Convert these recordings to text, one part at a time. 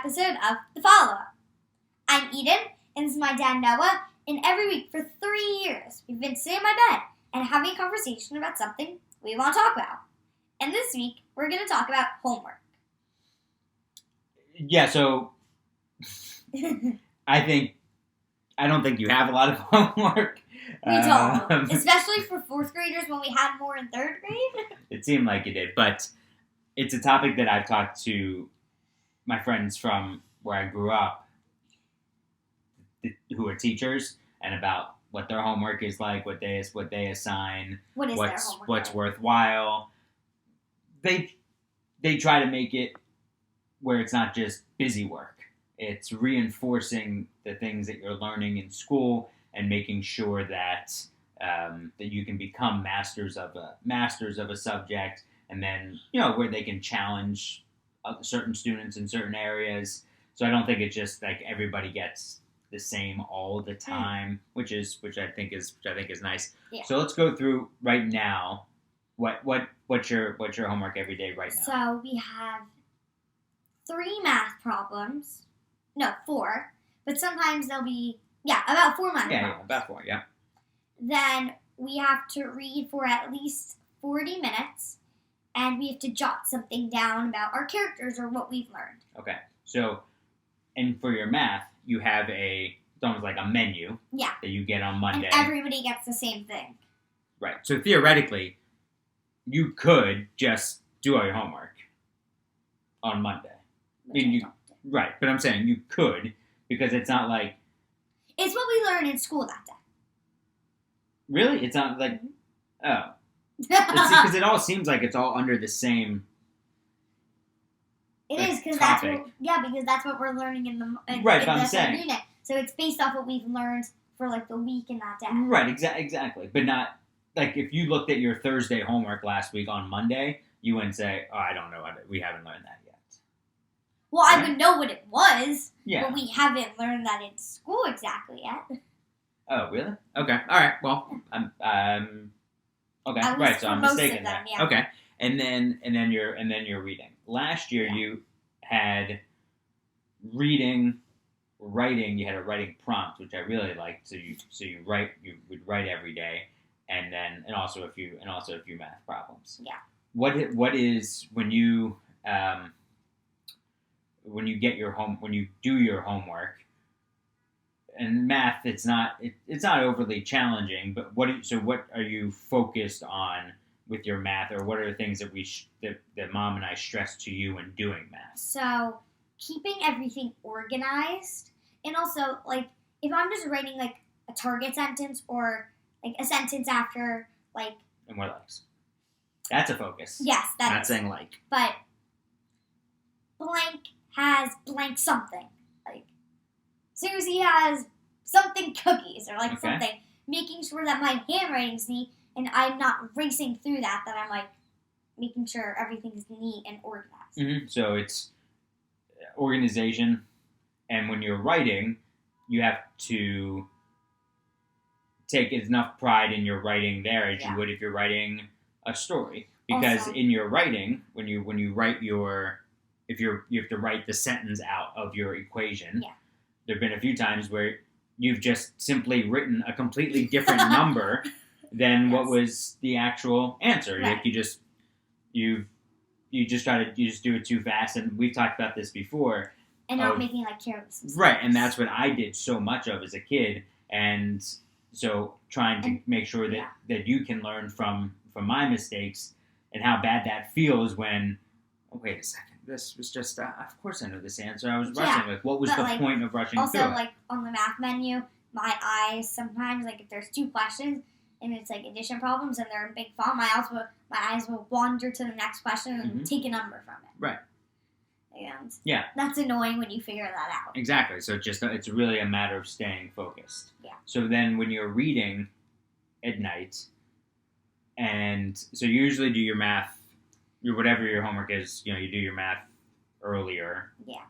episode of The Follow-Up. I'm Eden, and this is my dad Noah, and every week for 3 years, we've been sitting in my bed and having a conversation about something we want to talk about. And this week, we're going to talk about homework. Yeah, so I don't think you have a lot of homework. We don't, especially for 4th graders when we had more in 3rd grade. It seemed like you did, but it's a topic that I've talked to my friends from where I grew up who are teachers and about what their homework is like, what they assign, what's worthwhile. They try to make it where it's not just busy work. It's reinforcing the things that you're learning in school and making sure that that you can become masters of a subject, and then where they can challenge certain students in certain areas. So I don't think it's just like everybody gets the same all the time, which I think is nice. Yeah. So let's go through right now. What's your homework every day right now? So we have 3 math problems. No, 4. But sometimes there'll be about 4 math problems. Yeah, about 4. Yeah. Then we have to read for at least 40 minutes, and we have to jot something down about our characters or what we've learned. Okay. So, and for your math, you have it's almost like a menu that you get on Monday. And everybody gets the same thing. Right. So theoretically, you could just do all your homework on Monday. Right, but I'm saying you could, because it's not like... It's what we learn in school that day. Really? It's not like... Oh. Because it all seems like it's all under the same... It is, because that's what we're learning in the unit. So it's based off what we've learned for like the week in that day. Right, exactly. But not... Like, if you looked at your Thursday homework last week on Monday, you wouldn't say, oh, I don't know, we haven't learned that yet. Well, right? I would know what it was, but we haven't learned that in school exactly yet. Oh, really? Okay. All right. Well, okay. Right. So I'm mistaken there. Yeah. Okay. And then you're reading. Last year you had reading, writing. You had a writing prompt, which I really liked. So you would write every day, and also a few math problems. Yeah. What is when you do your homework, and math, it's not overly challenging, but what are you focused on with your math, or what are the things that Mom and I stress to you when doing math? So keeping everything organized, and also like if I'm just writing like a target sentence or like a sentence after like. And what likes? That's a focus. Yes, that's not saying like. But blank has blank something. Like, Susie has something cookies or like something. Making sure that my handwriting's neat and I'm not racing through that I'm like making sure everything's neat and organized. Mm-hmm. So it's organization, and when you're writing, you have to take enough pride in your writing there as you would if you're writing a story. Because also, in your writing, when you write you have to write the sentence out of your equation. Yeah. There have been a few times where you've just simply written a completely different number than what was the actual answer. Right. Like you just do it too fast, and we've talked about this before. And not making like careless mistakes. Right, and that's what I did so much of as a kid, and so trying to make sure that you can learn from my mistakes and how bad that feels when. Oh, wait a second. This was just, of course I know this answer. I was rushing. Like, what was the point of rushing through it? Also, like, on the math menu, my eyes sometimes, like, if there's 2 questions, and it's, like, addition problems, and they're in big font, my eyes will wander to the next question and take a number from it. Right. And yeah, that's annoying when you figure that out. Exactly. So it's really a matter of staying focused. Yeah. So then when you're reading at night, and so you usually do your math, whatever your homework is, you do your math earlier. Yeah.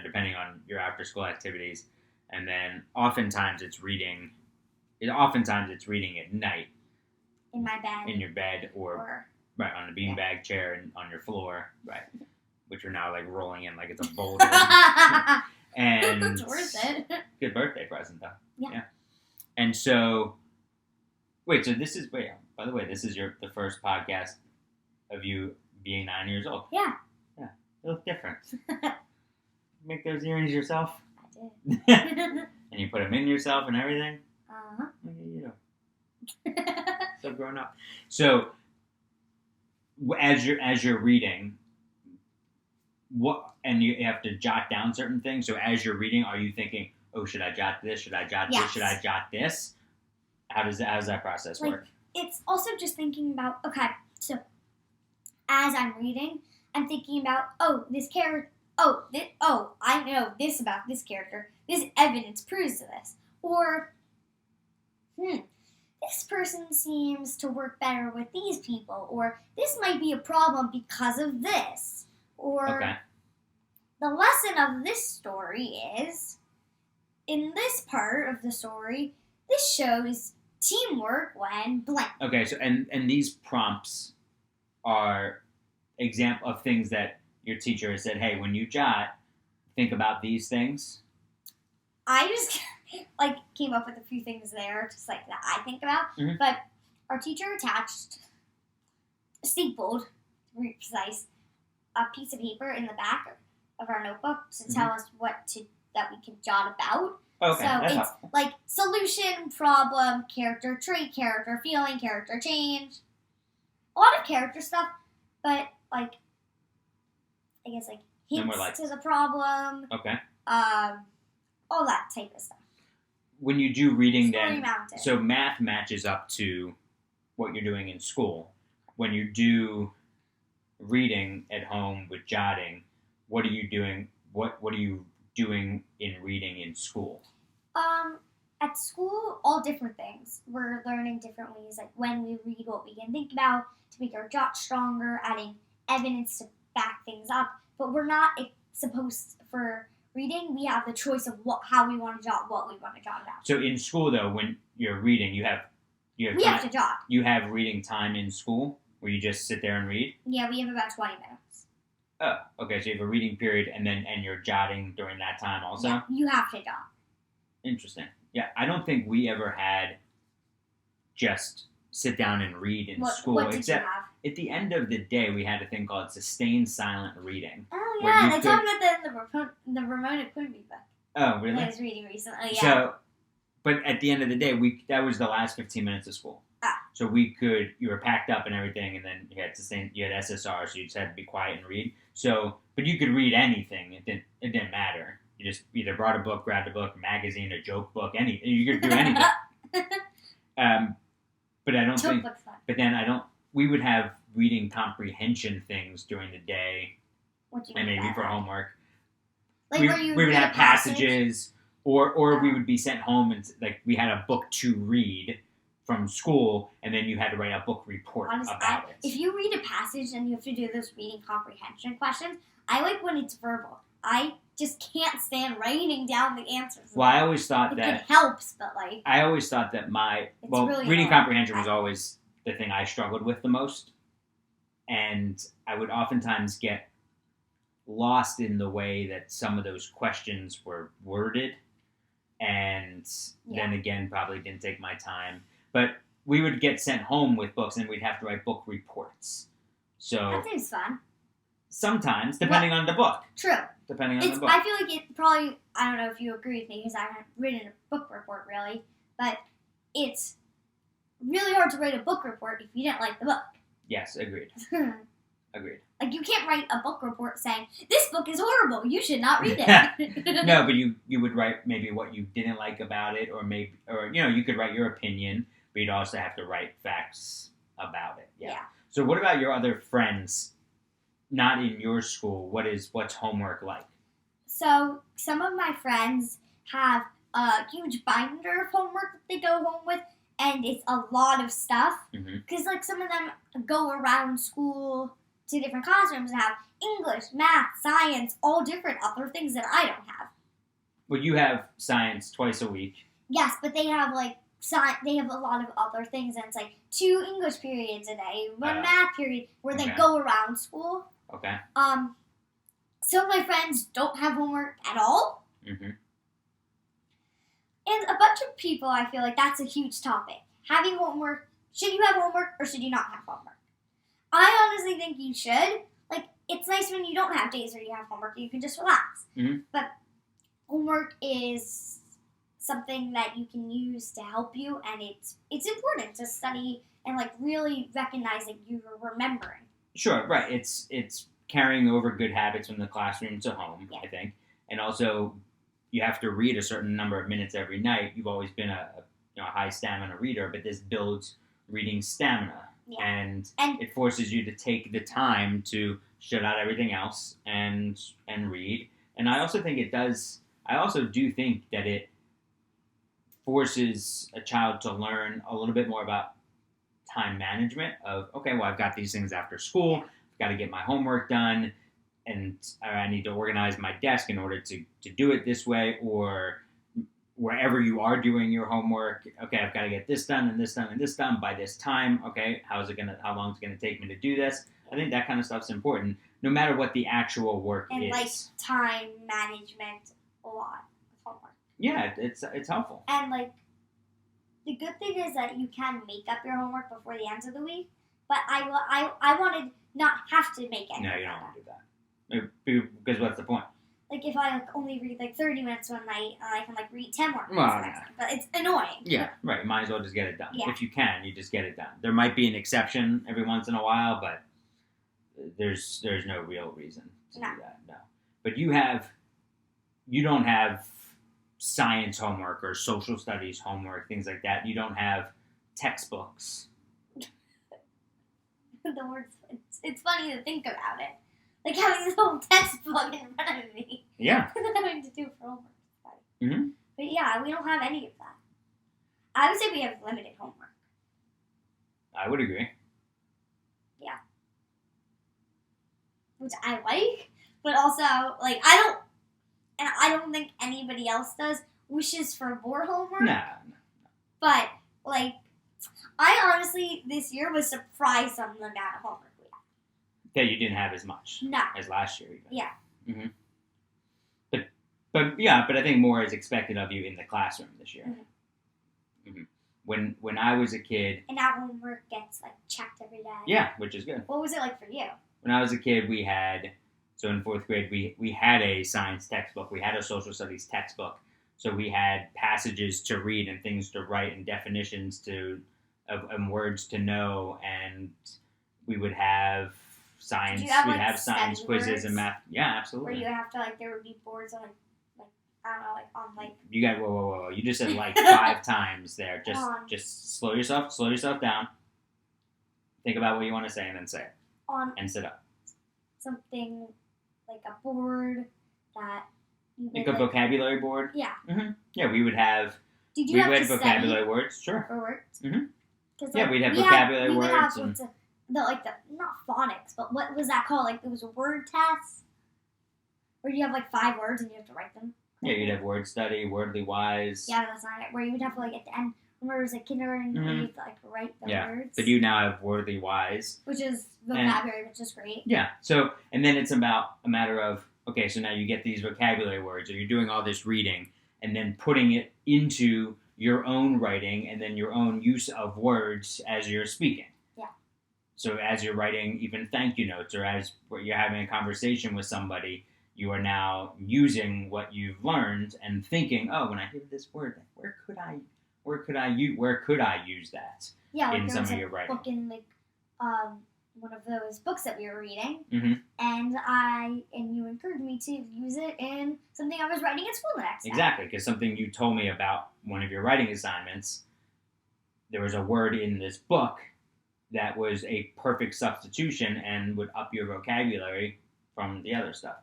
Depending on your after-school activities, and then oftentimes it's reading at night. In my bed. In your bed, or right on a beanbag chair and on your floor, right. which are now like rolling in like it's a boulder. And it's worth it. Good birthday present though. Yeah. And so, by the way, this is the first podcast of you being 9 years old. Yeah. Yeah. You look different. Make those earrings yourself? I did. And you put them in yourself and everything? Uh-huh. Look at you. So grown up. So, as you're reading, and you have to jot down certain things. So as you're reading, are you thinking, "Oh, should I jot this? Should I jot this? Should I jot this?" How does that process work? It's also just thinking about, okay, so as I'm reading, I'm thinking about, this character. I know this about this character. This evidence proves this. Or, this person seems to work better with these people. Or, this might be a problem because of this. Or, the lesson of this story is, in this part of the story, this shows teamwork when blank. Okay, so and these prompts are example of things that your teacher has said, hey, when you jot, think about these things. I just came up with a few things there, just like that I think about. Mm-hmm. But our teacher attached, stapled, to be precise, a piece of paper in the back of our notebook to tell us that we can jot about. Okay, so it's helpful. Like solution, problem, character trait, character feeling, character change. A lot of character stuff, but I guess hints to the problem. Okay. All that type of stuff. When you do reading, Story then mountain. So math matches up to what you're doing in school. When you do reading at home with jotting, what are you doing? What are you doing in reading in school? At school, all different things. We're learning different ways, like when we read, what we can think about to make our jot stronger, adding evidence to back things up. But we're not supposed, for reading, we have the choice of how we want to jot, what we want to jot about. So in school, though, when you're reading, you have to jot. You have reading time in school where you just sit there and read? Yeah, we have about 20 minutes. Oh, okay. So you have a reading period, and you're jotting during that time also? Yeah, you have to jot. Interesting. Yeah, I don't think we ever had just sit down and read in school. What did you have? At the end of the day, we had a thing called sustained silent reading. Oh, yeah, they talked about that in the Ramona Quimby book. Oh, really? I was reading recently, yeah. So, but at the end of the day, that was the last 15 minutes of school. Ah. So you were packed up and everything, and then you had SSR, so you just had to be quiet and read. So, but you could read anything. It didn't matter. You just either brought a book, grabbed a book, a magazine, a joke book, anything. You could do anything. But I don't joke think. book's fun. But then we would have reading comprehension things during the day, and maybe for homework. We would have passages, or we would be sent home and we had a book to read from school, and then you had to write a book report about it. If you read a passage and you have to do those reading comprehension questions, I like when it's verbal. I just can't stand writing down the answers. Well, I always thought that it helps, but I always thought that really reading hard. comprehension was always the thing I struggled with the most, and I would oftentimes get lost in the way that some of those questions were worded, and then again probably didn't take my time. But we would get sent home with books, and we'd have to write book reports. So that seems fun. Sometimes, depending on the book. True. Depending on the book. I feel like it probably, I don't know if you agree with me, because I haven't written a book report, really, but it's really hard to write a book report if you didn't like the book. Yes, agreed. Agreed. You can't write a book report saying, this book is horrible, you should not read it. No, but you would write maybe what you didn't like about it, or you could write your opinion, but you'd also have to write facts about it. Yeah. So what about your other friends, not in your school? What's homework like? So some of my friends have a huge binder of homework that they go home with, and it's a lot of stuff. Because some of them go around school to different classrooms and have English, math, science, all different other things that I don't have. Well, you have science twice a week. Yes, but they have they have a lot of other things, and it's 2 English periods a day, 1 math period, where they go around school. Okay. some of my friends don't have homework at all. Mm-hmm. And a bunch of people, I feel like that's a huge topic. Having homework, should you have homework or should you not have homework? I honestly think you should. Like, it's nice when you don't have days where you have homework and you can just relax. Mm-hmm. But homework is something that you can use to help you, and it's important to study and, like, really recognize that you're remembering. Sure, right. It's carrying over good habits from the classroom to home, I think. And also, you have to read a certain number of minutes every night. You've always been a high stamina reader, but this builds reading stamina. Yeah. And it forces you to take the time to shut out everything else and read. And I also think I also do think that it forces a child to learn a little bit more about time management of, okay, well, I've got these things after school, I've got to get my homework done, and I need to organize my desk in order to do it this way, or wherever you are doing your homework, okay, I've got to get this done and this done and this done by this time, okay, how long is it going to take me to do this? I think that kind of stuff's important, no matter what the actual work is. And, like, time management a lot with homework. Yeah, it's helpful. And, like, the good thing is that you can make up your homework before the end of the week, but I wanted not have to make it. No, you don't want to do that. Because what's the point? Like, if I only read, 30 minutes one night, I can, read 10 more minutes well, the next time. But it's annoying. Yeah, right. Might as well just get it done. Yeah. If you can, you just get it done. There might be an exception every once in a while, but there's no real reason to do that. No. But you don't have science homework or social studies homework, things like that. You don't have textbooks. It's funny to think about it. Like having this whole textbook in front of me. Yeah. Having to do for homework. Mm-hmm. But yeah, we don't have any of that. I would say we have limited homework. I would agree. Yeah. Which I like, but also, I don't think anybody else wishes for more homework. No. But, I honestly, this year was surprised on the amount of homework we had. That you didn't have as much. No. As last year, even. Yeah. Mm-hmm. But I think more is expected of you in the classroom this year. Mm-hmm. Mm-hmm. When I was a kid... And our homework gets, checked every day. Yeah, which is good. What was it like for you? When I was a kid, we had... So in 4th grade, we had a science textbook. We had a social studies textbook. So we had passages to read and things to write and definitions and words to know. And we would have science. We'd have science quizzes and math. Yeah, absolutely. Where you have to, there would be boards on, I don't know, on. You got, whoa. You just said 5 times there. Just slow yourself down. Think about what you want to say and then say it. And sit up. Something like a board that you like a vocabulary board? Yeah. Mm-hmm. Yeah, we would have... Did you have to vocabulary study words? Sure. for words? Mm-hmm. Yeah, we'd have vocabulary words. We would have not phonics, but what was that called? It was a word test? Where you have 5 words and you have to write them? Yeah, you'd have word study, wordly wise. Yeah, that's not it. Where you would have to, at the end, remember it was kindergarten, you had to, write the words? But you now have wordly wise. Which is vocabulary, which is great. Yeah, so, and then it's about a matter of, okay, so now you get these vocabulary words, or you're doing all this reading, and then putting it into your own writing, and then your own use of words as you're speaking. Yeah. So as you're writing even thank you notes, or as you're having a conversation with somebody, you are now using what you've learned and thinking, oh, when I hear this word, where could I use that? Yeah, in some of your writing? Book in one of those books that we were reading, mm-hmm. and you encouraged me to use it in something I was writing at school the next day. Exactly, because something you told me about one of your writing assignments, there was a word in this book that was a perfect substitution and would up your vocabulary from the other stuff.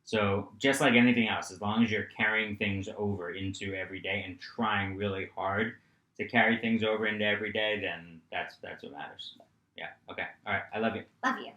So just like anything else, as long as you're carrying things over into every day and trying really hard to carry things over into every day, then that's what matters. Yeah, okay. All right. I love you. Love you.